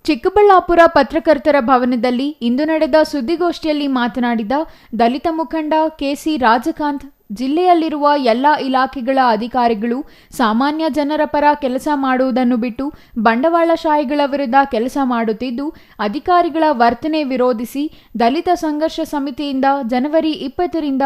ಚಿಕ್ಕಬಳ್ಳಾಪುರ ಪತ್ರಕರ್ತರ ಭವನದಲ್ಲಿ ಇಂದು ನಡೆದ ಸುದ್ದಿಗೋಷ್ಠಿಯಲ್ಲಿ ಮಾತನಾಡಿದ ದಲಿತ ಮುಖಂಡ ಕೆಸಿ ರಾಜಕಾಂತ್, ಜಿಲ್ಲೆಯಲ್ಲಿರುವ ಎಲ್ಲ ಇಲಾಖೆಗಳ ಅಧಿಕಾರಿಗಳು ಸಾಮಾನ್ಯ ಜನರ ಪರ ಕೆಲಸ ಮಾಡುವುದನ್ನು ಬಿಟ್ಟು ಬಂಡವಾಳಶಾಹಿಗಳ ವಿರುದ್ಧ ಕೆಲಸ ಮಾಡುತ್ತಿದ್ದು, ಅಧಿಕಾರಿಗಳ ವರ್ತನೆ ವಿರೋಧಿಸಿ ದಲಿತ ಸಂಘರ್ಷ ಸಮಿತಿಯಿಂದ ಜನವರಿ 20ರಿಂದ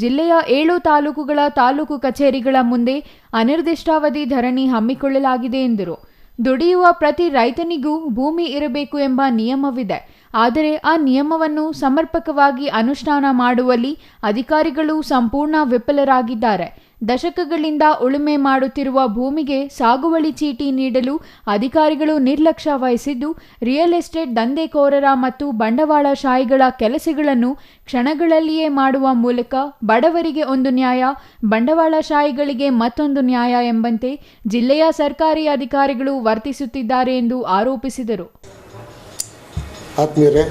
ಜಿಲ್ಲೆಯ 7 ತಾಲೂಕುಗಳ ತಾಲೂಕು ಕಚೇರಿಗಳ ಮುಂದೆ ಅನಿರ್ದಿಷ್ಟಾವಧಿ ಧರಣಿ ಹಮ್ಮಿಕೊಳ್ಳಲಾಗಿದೆ ಎಂದರು. ದುಡಿಯುವ ಪ್ರತಿ ರೈತನಿಗೂ ಭೂಮಿ ಇರಬೇಕು ಎಂಬ ನಿಯಮವಿದೆ. ಆದರೆ ಆ ನಿಯಮವನ್ನು ಸಮರ್ಪಕವಾಗಿ ಅನುಷ್ಠಾನ ಮಾಡುವಲ್ಲಿ ಅಧಿಕಾರಿಗಳು ಸಂಪೂರ್ಣ ವಿಫಲರಾಗಿದ್ದಾರೆ. ದಶಕಗಳಿಂದ ಉಳುಮೆ ಮಾಡುತ್ತಿರುವ ಭೂಮಿಗೆ ಸಾಗುವಳಿ ಚೀಟಿ ನೀಡಲು ಅಧಿಕಾರಿಗಳು ನಿರ್ಲಕ್ಷ್ಯ ವಹಿಸಿದ್ದು, ರಿಯಲ್ ಎಸ್ಟೇಟ್ ದಂಧೆಕೋರರ ಮತ್ತು ಬಂಡವಾಳಶಾಹಿಗಳ ಕೆಲಸಗಳನ್ನು ಕ್ಷಣಗಳಲ್ಲಿಯೇ ಮಾಡುವ ಮೂಲಕ ಬಡವರಿಗೆ ಒಂದು ನ್ಯಾಯ, ಬಂಡವಾಳಶಾಹಿಗಳಿಗೆ ಮತ್ತೊಂದು ನ್ಯಾಯ ಎಂಬಂತೆ ಜಿಲ್ಲೆಯ ಸರ್ಕಾರಿ ಅಧಿಕಾರಿಗಳು ವರ್ತಿಸುತ್ತಿದ್ದಾರೆ ಎಂದು ಆರೋಪಿಸಿದರು. ಆತ್ಮೀಯರೇ,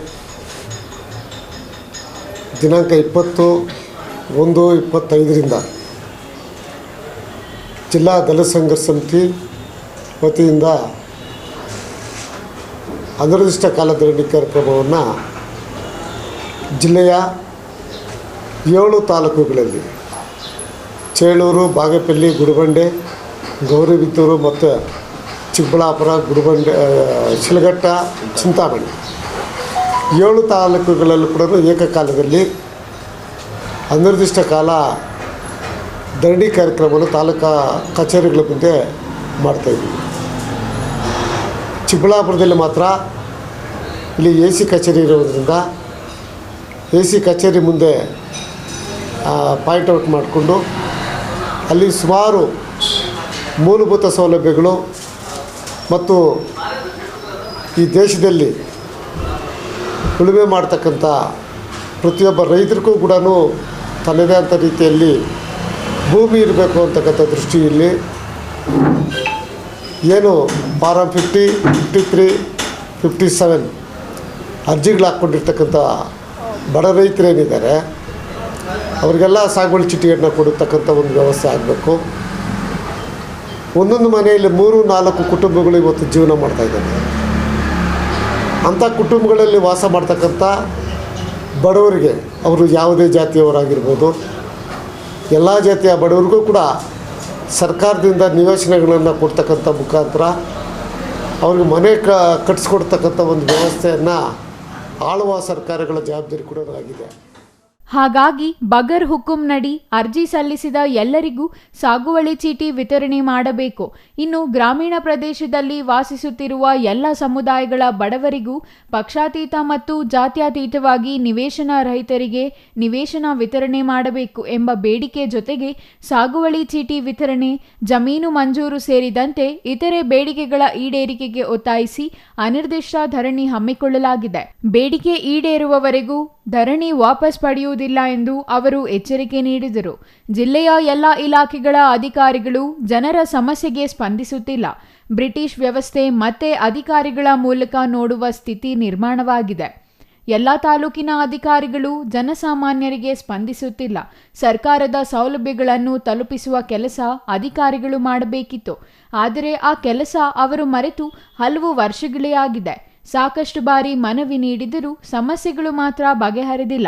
ದಿನಾಂಕ 20/1/25ರಿಂದ ಜಿಲ್ಲಾ ದಲಿತ ಸಂಘರ್ಷ ಸಮಿತಿ ವತಿಯಿಂದ ಅನಿರ್ದಿಷ್ಟ ಕಾಲ ಧರಣಿ ಕಾರ್ಯಕ್ರಮವನ್ನು ಜಿಲ್ಲೆಯ 7 ತಾಲೂಕುಗಳಲ್ಲಿ ಚೇಳೂರು, ಬಾಗೇಪಲ್ಲಿ, ಗುಡಿಬಂಡೆ, ಗೌರಿಬಿದನೂರು ಮತ್ತು ಚಿಕ್ಕಬಳ್ಳಾಪುರ, ಗುಡಿಬಂಡೆ, ಶಿಳಘಟ್ಟ, ಚಿಂತಾಮಣಿ 7 ತಾಲೂಕುಗಳಲ್ಲೂ ಕೂಡ ಏಕಕಾಲದಲ್ಲಿ ಅನಿರ್ದಿಷ್ಟ ಕಾಲ ಧರಣಿ ಕಾರ್ಯಕ್ರಮವನ್ನು ತಾಲೂಕಾ ಕಚೇರಿಗಳ ಮುಂದೆ ಮಾಡ್ತಾಯಿದ್ದೀವಿ. ಚಿಕ್ಕಬಳ್ಳಾಪುರದಲ್ಲಿ ಮಾತ್ರ ಇಲ್ಲಿ AC ಕಚೇರಿ ಇರೋದರಿಂದ AC ಕಚೇರಿ ಮುಂದೆ ಪಾಯಿಂಟ್ ಔಟ್ ಮಾಡಿಕೊಂಡು ಅಲ್ಲಿ ಸುಮಾರು ಮೂಲಭೂತ ಸೌಲಭ್ಯಗಳು ಮತ್ತು ಈ ದೇಶದಲ್ಲಿ ಉಳುಮೆ ಮಾಡ್ತಕ್ಕಂಥ ಪ್ರತಿಯೊಬ್ಬ ರೈತರಿಗೂ ಕೂಡ ತನ್ನದೇ ಆದ ರೀತಿಯಲ್ಲಿ ಭೂಮಿ ಇರಬೇಕು ಅಂತಕ್ಕಂಥ ದೃಷ್ಟಿಯಲ್ಲಿ ಏನು ಫಾರಂ 50, 53, 57 ಅರ್ಜಿಗಳು ಹಾಕ್ಕೊಂಡಿರ್ತಕ್ಕಂಥ ಬಡ ರೈತರೇನಿದ್ದಾರೆ ಅವರಿಗೆಲ್ಲ ಸಾಗುವಳಿ ಚೀಟಿಯನ್ನು ಕೊಡತಕ್ಕಂಥ ಒಂದು ವ್ಯವಸ್ಥೆ ಆಗಬೇಕು. ಒಂದೊಂದು ಮನೆಯಲ್ಲಿ 3-4 ಕುಟುಂಬಗಳು ಇವತ್ತು ಜೀವನ ಮಾಡ್ತಾಯಿದ್ದಾರೆ. ಅಂಥ ಕುಟುಂಬಗಳಲ್ಲಿ ವಾಸ ಮಾಡ್ತಕ್ಕಂಥ ಬಡವರಿಗೆ, ಅವರು ಯಾವುದೇ ಜಾತಿಯವರಾಗಿರ್ಬೋದು, ಎಲ್ಲ ಜಾತಿಯ ಬಡವರಿಗೂ ಕೂಡ ಸರ್ಕಾರದಿಂದ ನಿವೇಶನಗಳನ್ನು ಕೊಡ್ತಕ್ಕಂಥ ಮುಖಾಂತರ ಅವ್ರಿಗೆ ಮನೆ ಕಟ್ಟಿಸ್ಕೊಡ್ತಕ್ಕಂಥ ಒಂದು ವ್ಯವಸ್ಥೆಯನ್ನು ಆಳುವ ಸರ್ಕಾರಗಳ ಜವಾಬ್ದಾರಿ ಕೂಡ ಆಗಿದೆ. ಹಾಗಾಗಿ ಬಗರ್ ಹುಕುಂನಡಿ ಅರ್ಜಿ ಸಲ್ಲಿಸಿದ ಎಲ್ಲರಿಗೂ ಸಾಗುವಳಿ ಚೀಟಿ ವಿತರಣೆ ಮಾಡಬೇಕು. ಇನ್ನು ಗ್ರಾಮೀಣ ಪ್ರದೇಶದಲ್ಲಿ ವಾಸಿಸುತ್ತಿರುವ ಎಲ್ಲ ಸಮುದಾಯಗಳ ಬಡವರಿಗೂ ಪಕ್ಷಾತೀತ ಮತ್ತು ಜಾತ್ಯತೀತವಾಗಿ ನಿವೇಶನ ರಹಿತರಿಗೆ ನಿವೇಶನ ವಿತರಣೆ ಮಾಡಬೇಕು ಎಂಬ ಬೇಡಿಕೆ ಜೊತೆಗೆ ಸಾಗುವಳಿ ಚೀಟಿ ವಿತರಣೆ, ಜಮೀನು ಮಂಜೂರು ಸೇರಿದಂತೆ ಇತರೆ ಬೇಡಿಕೆಗಳ ಈಡೇರಿಕೆಗೆ ಒತ್ತಾಯಿಸಿ ಅನಿರ್ದಿಷ್ಟ ಧರಣಿ ಹಮ್ಮಿಕೊಳ್ಳಲಾಗಿದೆ. ಬೇಡಿಕೆ ಈಡೇರುವವರೆಗೂ ಧರಣಿ ವಾಪಸ್ ಪಡೆಯುವುದಿಲ್ಲ ಎಂದು ಅವರು ಎಚ್ಚರಿಕೆ ನೀಡಿದರು. ಜಿಲ್ಲೆಯ ಎಲ್ಲ ಇಲಾಖೆಗಳ ಅಧಿಕಾರಿಗಳು ಜನರ ಸಮಸ್ಯೆಗೆ ಸ್ಪಂದಿಸುತ್ತಿಲ್ಲ. ಬ್ರಿಟಿಷ್ ವ್ಯವಸ್ಥೆ ಮತ್ತೆ ಅಧಿಕಾರಿಗಳ ಮೂಲಕ ನೋಡುವ ಸ್ಥಿತಿ ನಿರ್ಮಾಣವಾಗಿದೆ. ಎಲ್ಲ ತಾಲೂಕಿನ ಅಧಿಕಾರಿಗಳು ಜನಸಾಮಾನ್ಯರಿಗೆ ಸ್ಪಂದಿಸುತ್ತಿಲ್ಲ. ಸರ್ಕಾರದ ಸೌಲಭ್ಯಗಳನ್ನು ತಲುಪಿಸುವ ಕೆಲಸ ಅಧಿಕಾರಿಗಳು ಮಾಡಬೇಕಿತ್ತು. ಆದರೆ ಆ ಕೆಲಸ ಅವರು ಮರೆತು ಹಲವು ವರ್ಷಗಳೇ ಆಗಿದೆ. ಸಾಕಷ್ಟು ಬಾರಿ ಮನವಿ ನೀಡಿದರೂ ಸಮಸ್ಯೆಗಳು ಮಾತ್ರ ಬಗೆಹರಿದಿಲ್ಲ.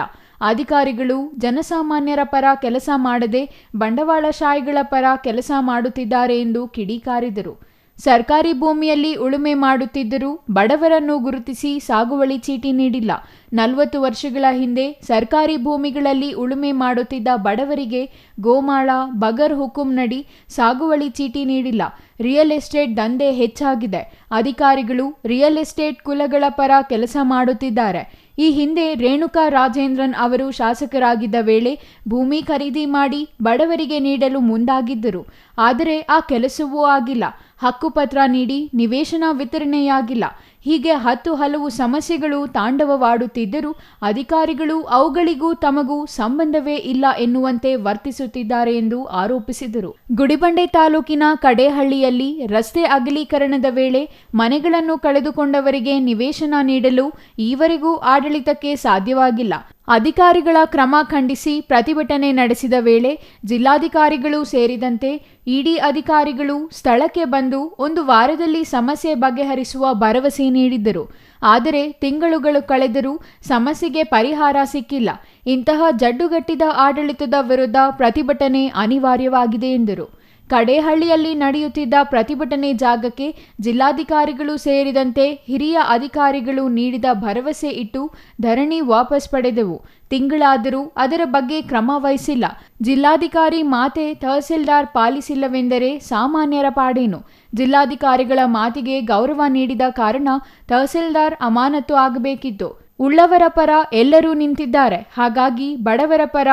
ಅಧಿಕಾರಿಗಳು ಜನಸಾಮಾನ್ಯರ ಪರ ಕೆಲಸ ಮಾಡದೆ ಬಂಡವಾಳಶಾಹಿಗಳ ಪರ ಕೆಲಸ ಮಾಡುತ್ತಿದ್ದಾರೆ ಎಂದು ಕಿಡಿಕಾರಿದರು. ಸರ್ಕಾರಿ ಭೂಮಿಯಲ್ಲಿ ಉಳುಮೆ ಮಾಡುತ್ತಿದ್ದರೂ ಬಡವರನ್ನು ಗುರುತಿಸಿ ಸಾಗುವಳಿ ಚೀಟಿ ನೀಡಿಲ್ಲ. 40 ವರ್ಷಗಳ ಹಿಂದೆ ಸರ್ಕಾರಿ ಭೂಮಿಗಳಲ್ಲಿ ಉಳುಮೆ ಮಾಡುತ್ತಿದ್ದ ಬಡವರಿಗೆ ಗೋಮಾಳ, ಬಗರ್ ಹುಕುಂನಡಿ ಸಾಗುವಳಿ ಚೀಟಿ ನೀಡಿಲ್ಲ. ರಿಯಲ್ ಎಸ್ಟೇಟ್ ದಂಧೆ ಹೆಚ್ಚಾಗಿದೆ. ಅಧಿಕಾರಿಗಳು ರಿಯಲ್ ಎಸ್ಟೇಟ್ ಕುಲಗಳ ಪರ ಕೆಲಸ ಮಾಡುತ್ತಿದ್ದಾರೆ. ಈ ಹಿಂದೆ ರೇಣುಕಾ ರಾಜೇಂದ್ರನ್ ಅವರು ಶಾಸಕರಾಗಿದ್ದ ವೇಳೆ ಭೂಮಿ ಖರೀದಿ ಮಾಡಿ ಬಡವರಿಗೆ ನೀಡಲು ಮುಂದಾಗಿದ್ದರು. ಆದರೆ ಆ ಕೆಲಸವೂ ಆಗಿಲ್ಲ. ಹಕ್ಕುಪತ್ರ ನೀಡಿ ನಿವೇಶನ ವಿತರಣೆಯಾಗಿಲ್ಲ. ಹೀಗೆ ಹಲವು ಸಮಸ್ಯೆಗಳು ತಾಂಡವವಾಡುತ್ತಿದ್ದರೂ ಅಧಿಕಾರಿಗಳು ಅವುಗಳಿಗೂ ತಮಗೂ ಸಂಬಂಧವೇ ಇಲ್ಲ ಎನ್ನುವಂತೆ ವರ್ತಿಸುತ್ತಿದ್ದಾರೆ ಎಂದು ಆರೋಪಿಸಿದರು. ಗುಡಿಬಂಡೆ ತಾಲೂಕಿನ ಕಡೇಹಳ್ಳಿಯಲ್ಲಿ ರಸ್ತೆ ಅಗಲೀಕರಣದ ವೇಳೆ ಮನೆಗಳನ್ನು ಕಳೆದುಕೊಂಡವರಿಗೆ ನಿವೇಶನ ನೀಡಲು ಈವರೆಗೂ ಆಡಳಿತಕ್ಕೆ ಸಾಧ್ಯವಾಗಿಲ್ಲ. ಅಧಿಕಾರಿಗಳ ಕ್ರಮ ಖಂಡಿಸಿ ಪ್ರತಿಭಟನೆ ನಡೆಸಿದ ವೇಳೆ ಜಿಲ್ಲಾಧಿಕಾರಿಗಳು ಸೇರಿದಂತೆ ಇಡಿ ಅಧಿಕಾರಿಗಳು ಸ್ಥಳಕ್ಕೆ ಬಂದು ಒಂದು ವಾರದಲ್ಲಿ ಸಮಸ್ಯೆ ಬಗೆಹರಿಸುವ ಭರವಸೆ ನೀಡಿದ್ದರು. ಆದರೆ ತಿಂಗಳುಗಳು ಕಳೆದರೂ ಸಮಸ್ಯೆಗೆ ಪರಿಹಾರ ಸಿಕ್ಕಿಲ್ಲ. ಇಂತಹ ಜಡ್ಡುಗಟ್ಟಿದ ಆಡಳಿತದ ವಿರುದ್ಧ ಪ್ರತಿಭಟನೆ ಅನಿವಾರ್ಯವಾಗಿದೆ ಎಂದರು. ಕಡೇಹಳ್ಳಿಯಲ್ಲಿ ನಡೆಯುತ್ತಿದ್ದ ಪ್ರತಿಭಟನೆ ಜಾಗಕ್ಕೆ ಜಿಲ್ಲಾಧಿಕಾರಿಗಳು ಸೇರಿದಂತೆ ಹಿರಿಯ ಅಧಿಕಾರಿಗಳು ನೀಡಿದ ಭರವಸೆ ಇಟ್ಟು ಧರಣಿ ವಾಪಸ್ ಪಡೆದೆವು. ತಿಂಗಳಾದರೂ ಅದರ ಬಗ್ಗೆ ಕ್ರಮ ವಹಿಸಿಲ್ಲ. ಜಿಲ್ಲಾಧಿಕಾರಿ ಮಾತೆ ತಹಸೀಲ್ದಾರ್ ಪಾಲಿಸಿಲ್ಲವೆಂದರೆ ಸಾಮಾನ್ಯರ ಪಾಡೇನು? ಜಿಲ್ಲಾಧಿಕಾರಿಗಳ ಮಾತಿಗೆ ಗೌರವ ನೀಡಿದ ಕಾರಣ ತಹಸೀಲ್ದಾರ್ ಅಮಾನತು ಆಗಬೇಕಿತ್ತು. ಉಳ್ಳವರ ಪರ ಎಲ್ಲರೂ ನಿಂತಿದ್ದಾರೆ. ಹಾಗಾಗಿ ಬಡವರ ಪರ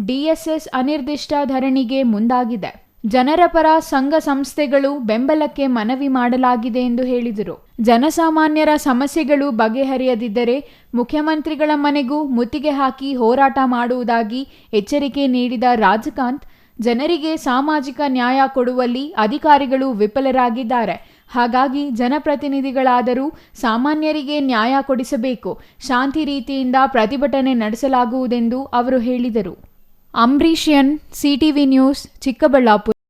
ಡಿಎಸ್ಎಸ್ ಅನಿರ್ದಿಷ್ಟ ಧರಣಿಗೆ ಮುಂದಾಗಿದೆ. ಜನರ ಪರ ಸಂಘ ಸಂಸ್ಥೆಗಳು ಬೆಂಬಲಕ್ಕೆ ಮನವಿ ಮಾಡಲಾಗಿದೆ ಎಂದು ಹೇಳಿದರು. ಜನಸಾಮಾನ್ಯರ ಸಮಸ್ಯೆಗಳು ಬಗೆಹರಿಯದಿದ್ದರೆ ಮುಖ್ಯಮಂತ್ರಿಗಳ ಮನೆಗೂ ಮುತ್ತಿಗೆ ಹಾಕಿ ಹೋರಾಟ ಮಾಡುವುದಾಗಿ ಎಚ್ಚರಿಕೆ ನೀಡಿದ ರಾಜಕಾಂತ್, ಜನರಿಗೆ ಸಾಮಾಜಿಕ ನ್ಯಾಯ ಕೊಡುವಲ್ಲಿ ಅಧಿಕಾರಿಗಳು ವಿಫಲರಾಗಿದ್ದಾರೆ. ಹಾಗಾಗಿ ಜನಪ್ರತಿನಿಧಿಗಳಾದರೂ ಸಾಮಾನ್ಯರಿಗೆ ನ್ಯಾಯ ಕೊಡಿಸಬೇಕು. ಶಾಂತಿ ರೀತಿಯಿಂದ ಪ್ರತಿಭಟನೆ ನಡೆಸಲಾಗುವುದೆಂದು ಅವರು ಹೇಳಿದರು. Ambareesh N, CTV news, Chikkaballapur.